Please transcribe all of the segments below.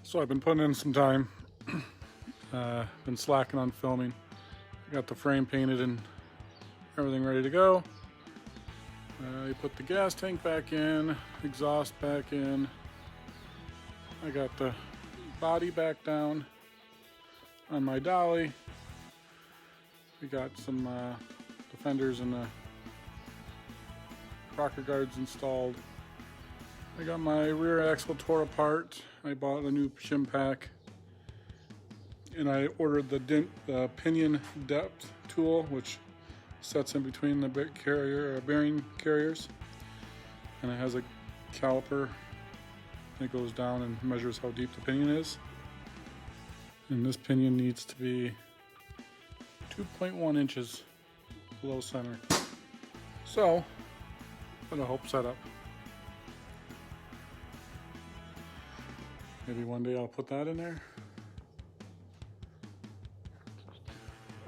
So I've been putting in some time, been slacking on filming. I got the frame painted and everything ready to go. You put the gas tank back in, exhaust back in. I got the body back down on my dolly. We got some defenders and the rocker guards installed. I got my rear axle tore apart. I bought a new shim pack, and I ordered the pinion depth tool, which sets in between the bearing carriers, and it has a caliper. It goes down and measures how deep the pinion is, and this pinion needs to be 2.1 inches below center. So I'm gonna hope set up. Maybe one day I'll put that in there.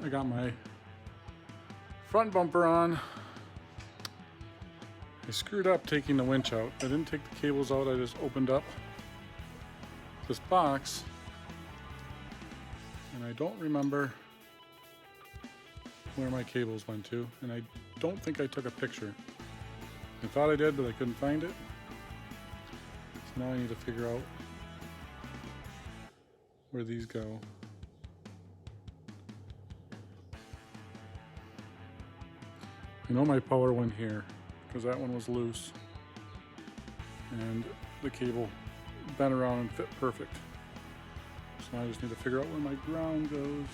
I got my front bumper on. I screwed up taking the winch out. I didn't take the cables out, I just opened up this box, and I don't remember where my cables went to, and I don't think I took a picture. I thought I did, but I couldn't find it. So now I need to figure out where these go. I know my power went here because that one was loose, and the cable bent around and fit perfect. So now I just need to figure out where my ground goes.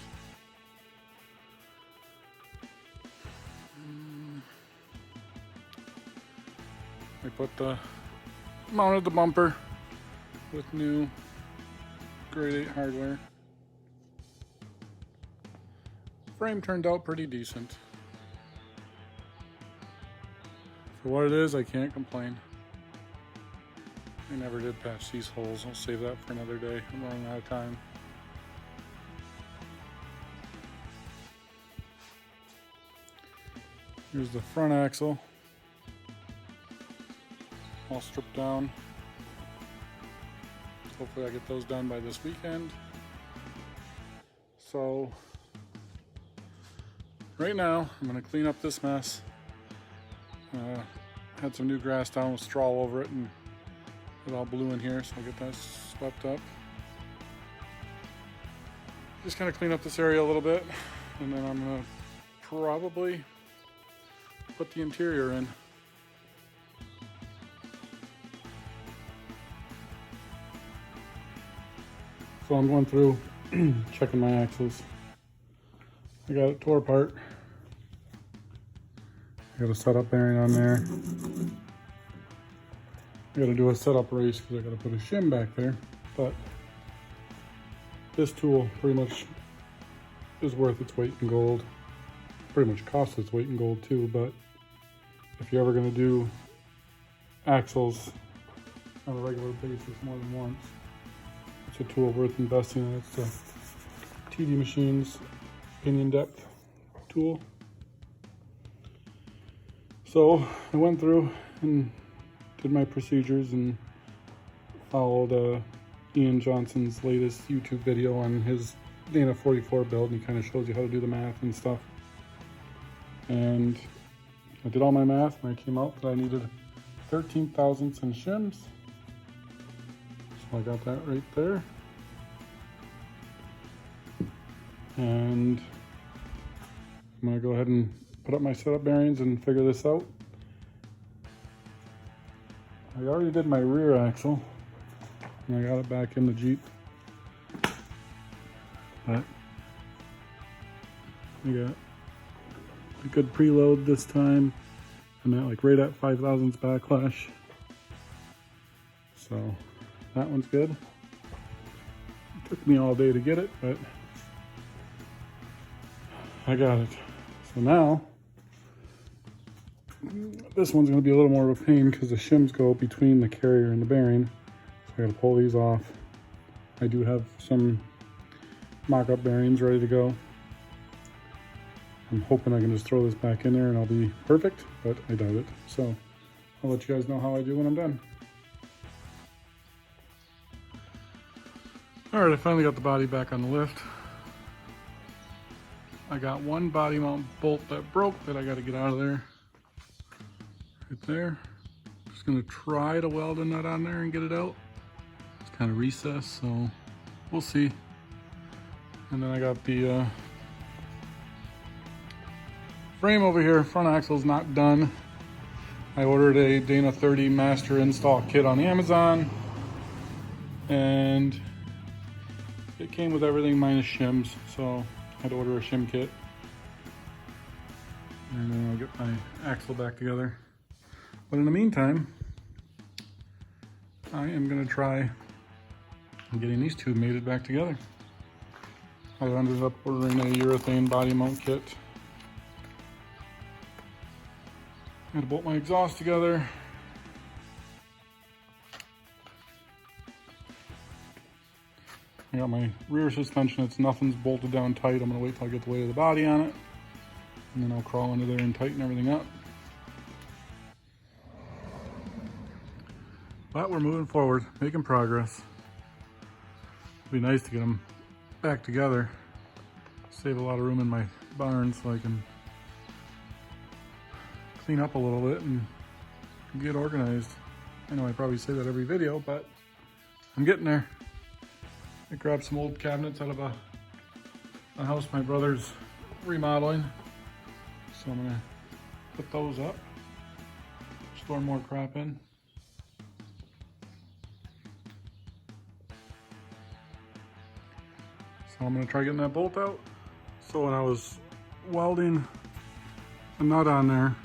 I mounted the bumper with new grade 8 hardware. Frame turned out pretty decent. For what it is, I can't complain. I never did patch these holes. I'll save that for another day. I'm running out of time. Here's the front axle, all stripped down. Hopefully I get those done by this weekend. So right now I'm going to clean up this mess. Had some new grass down with straw over it, and it all blew in here, so I'll get that swept up. Just kind of clean up this area a little bit, and then I'm going to probably put the interior in. So I'm going through checking my axles. I got it tore apart. I got a setup bearing on there. I got to do a setup race because I got to put a shim back there. But this tool pretty much is worth its weight in gold. Pretty much costs its weight in gold too. But if you're ever going to do axles on a regular basis more than once, it's a tool worth investing in. It's the TD Machines pinion depth tool. So I went through and did my procedures and followed Ian Johnson's latest YouTube video on his Dana 44 build, and he kind of shows you how to do the math and stuff. And I did all my math, and I came out that I needed 13 thousandths in shims. So I got that right there. And I'm gonna go ahead and put up my setup bearings and figure this out. I already did my rear axle, and I got it back in the Jeep. But I got a good preload this time. I'm at like right at 5 thousandths backlash. So that one's good. It took me all day to get it, but I got it. So now, this one's going to be a little more of a pain because the shims go between the carrier and the bearing. So I got to pull these off. I do have some mock-up bearings ready to go. I'm hoping I can just throw this back in there and I'll be perfect, but I doubt it. So I'll let you guys know how I do when I'm done. All right, I finally got the body back on the lift. I got one body mount bolt that broke that I got to get out of there. Right there. Just gonna try to weld a nut on there and get it out. It's kind of recessed, so we'll see. And then I got the frame over here. Front axle's not done. I ordered a Dana 30 master install kit on Amazon, and it came with everything minus shims, so I had to order a shim kit. And then I'll get my axle back together. But in the meantime, I am gonna try getting these two mated back together. I ended up ordering a urethane body mount kit. I had to bolt my exhaust together. I got my rear suspension, nothing's bolted down tight. I'm gonna wait till I get the weight of the body on it, and then I'll crawl under there and tighten everything up. But we're moving forward, making progress. It'd be nice to get them back together, save a lot of room in my barn so I can clean up a little bit and get organized. I know I probably say that every video, but I'm getting there. I grabbed some old cabinets out of a house my brother's remodeling, so I'm gonna put those up, store more crap in. So I'm gonna try getting that bolt out. So when I was welding the nut on there,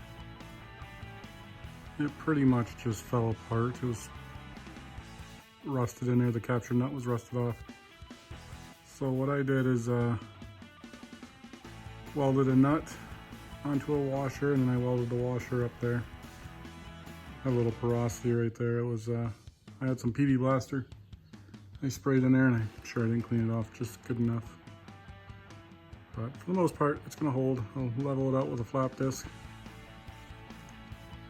it pretty much just fell apart. It was rusted in there. The capture nut was rusted off. So what I did is welded a nut onto a washer, and then I welded the washer up there. Had a little porosity right there. It was I had some PB Blaster. I sprayed in there, and I'm sure I didn't clean it off just good enough. But for the most part, it's gonna hold. I'll level it out with a flap disc,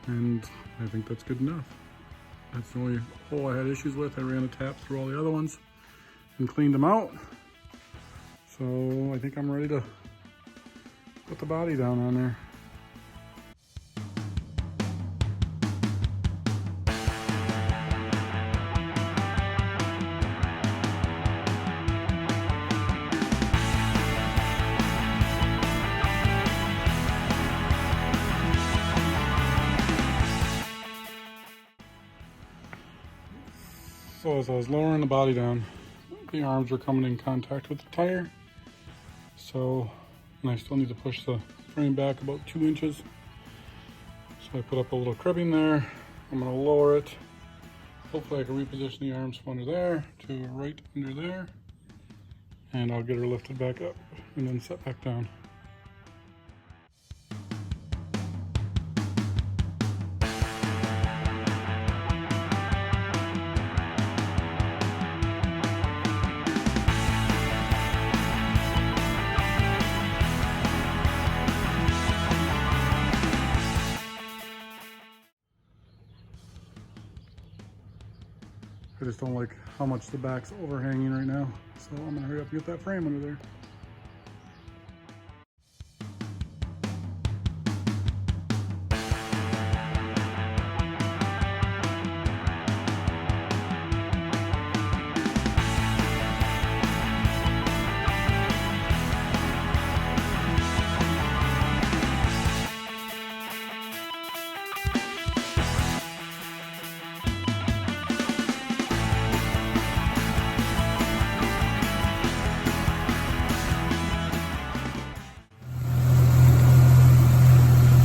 and I think that's good enough. That's the only hole I had issues with. I ran a tap through all the other ones and cleaned them out. So I think I'm ready to put the body down on there. So as I was lowering the body down, the arms were coming in contact with the tire. So, and I still need to push the frame back about 2 inches. So I put up a little cribbing there. I'm gonna lower it. Hopefully I can reposition the arms from under there to right under there. And I'll get her lifted back up and then set back down. I just don't like how much the back's overhanging right now. So I'm gonna hurry up and get that frame under there.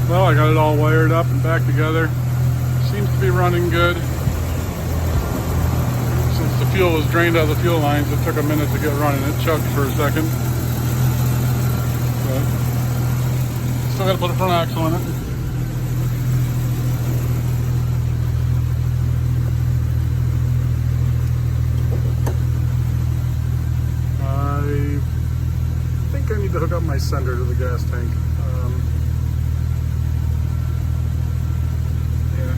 Well, I got it all wired up and back together. Seems to be running good. Since the fuel was drained out of the fuel lines, it took a minute to get running. It chugged for a second. But still got to put a front axle in it. I think I need to hook up my sender to the gas tank.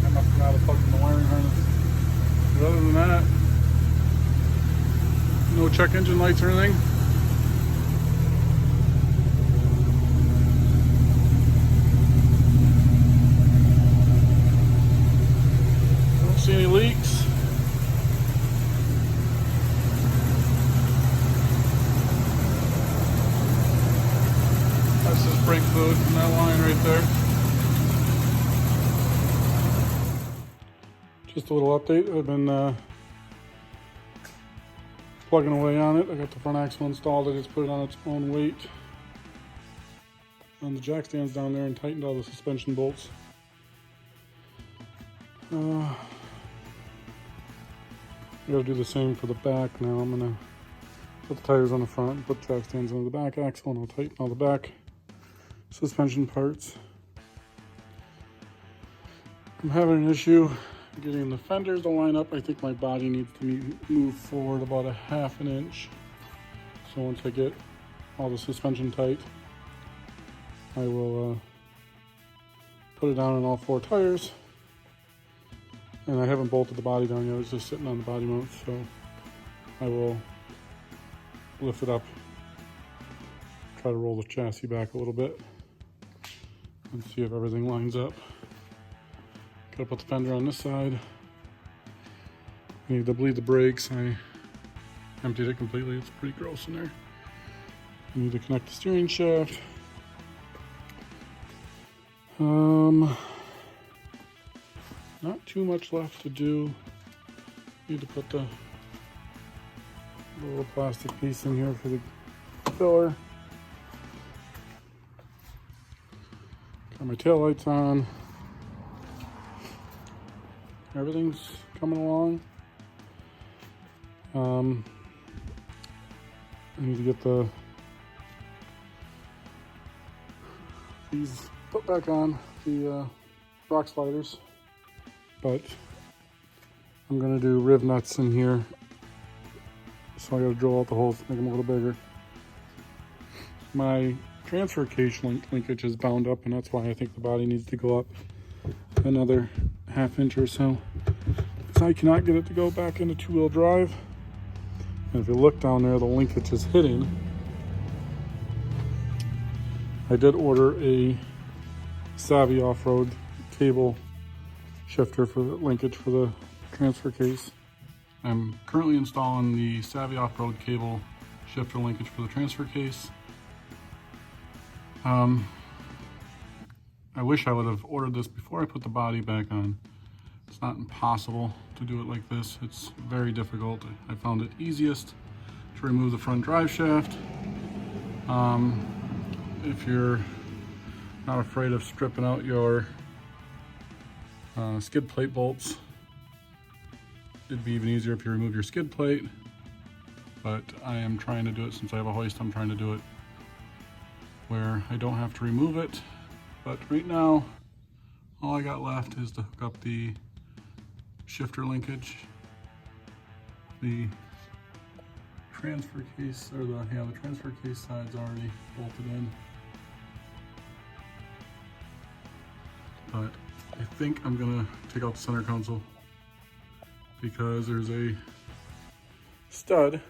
I must come out of the wiring harness. But other than that, No check engine lights or anything. Don't see any leaks. That's just brake fluid from that line right there. Just a little update. I've been plugging away on it. I got the front axle installed. I just put it on its own weight on the jack stands down there and tightened all the suspension bolts. I gotta do the same for the back now. I'm gonna put the tires on the front, put jack stands on the back axle, and I'll tighten all the back suspension parts. I'm having an issue getting the fenders to line up. I think my body needs to move forward about a ½ inch. So once I get all the suspension tight, I will put it down on all 4 tires. And I haven't bolted the body down yet. It's just sitting on the body mount, so I will lift it up, try to roll the chassis back a little bit and see if everything lines up. Gotta put the fender on this side. I need to bleed the brakes. I emptied it completely. It's pretty gross in there. I need to connect the steering shaft. Not too much left to do. Need to put the little plastic piece in here for the filler. Got my tail lights on. Everything's coming along. I need to get these put back on, the rock sliders, but I'm gonna do riv nuts in here, so I gotta drill out the holes to make them a little bigger. My transfer case linkage is bound up, and that's why I think the body needs to go up another ½ inch or so. So I cannot get it to go back into 2-wheel drive. And if you look down there, the linkage is hitting. I did order a Savvy off-road cable shifter for the linkage for the transfer case. I'm currently installing the Savvy off-road cable shifter linkage for the transfer case. I wish I would have ordered this before I put the body back on. It's not impossible to do it like this. It's very difficult. I found it easiest to remove the front drive shaft. If you're not afraid of stripping out your skid plate bolts, it'd be even easier if you remove your skid plate. But I am trying to do it, since I have a hoist, I'm trying to do it where I don't have to remove it. But right now, all I got left is to hook up the shifter linkage, the transfer case, or the transfer case side's already bolted in. But I think I'm gonna take out the center console because there's a stud.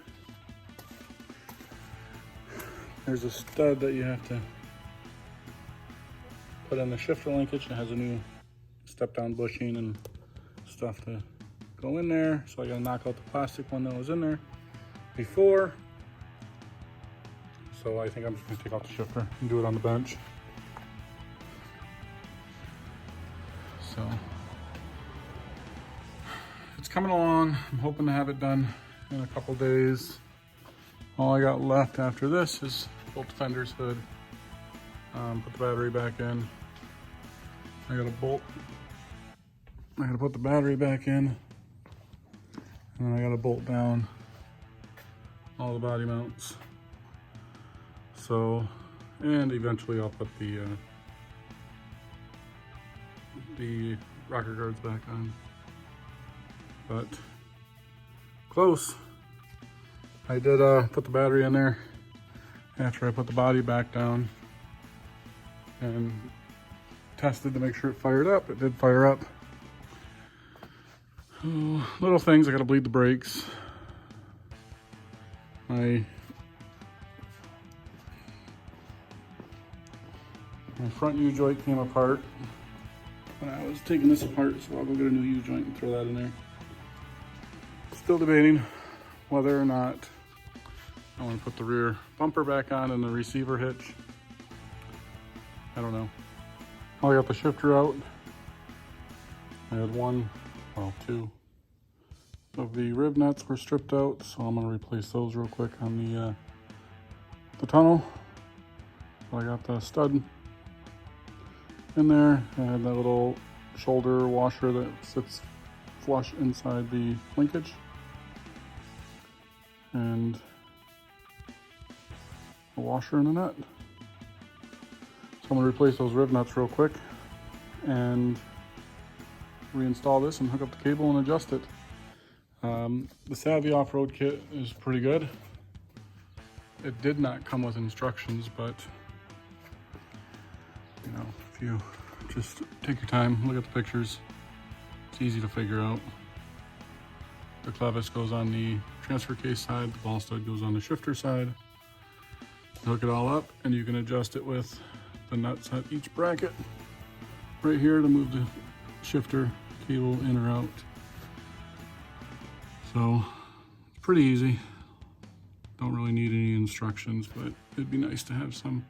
There's a stud that you have to put in the shifter linkage. It has a new step-down bushing and stuff to go in there. So I gotta knock out the plastic one that was in there before. So I think I'm just gonna take out the shifter and do it on the bench. So it's coming along. I'm hoping to have it done in a couple days. All I got left after this is bolt the fender's hood, put the battery back in. I gotta put the battery back in, and then I gotta bolt down all the body mounts. So, and eventually I'll put the rocker guards back on. But close. I did put the battery in there after I put the body back down and tested to make sure it fired up. It did fire up. Little things, I gotta bleed the brakes. My front U-joint came apart when I was taking this apart, so I'll go get a new U-joint and throw that in there. Still debating whether or not I want to put the rear bumper back on and the receiver hitch. I don't know. I got the shifter out. I had two of the rib nuts were stripped out, so I'm gonna replace those real quick on the tunnel. I got the stud in there. I had that little shoulder washer that sits flush inside the linkage, and a washer and a nut. So I'm gonna replace those rib nuts real quick and reinstall this and hook up the cable and adjust it. The Savvy off-road kit is pretty good. It did not come with instructions, but you know, if you just take your time, look at the pictures, it's easy to figure out. The clevis goes on the transfer case side, the ball stud goes on the shifter side. Hook it all up, and you can adjust it with the nuts at each bracket right here to move the shifter cable in or out. So it's pretty easy. Don't really need any instructions, but it'd be nice to have some.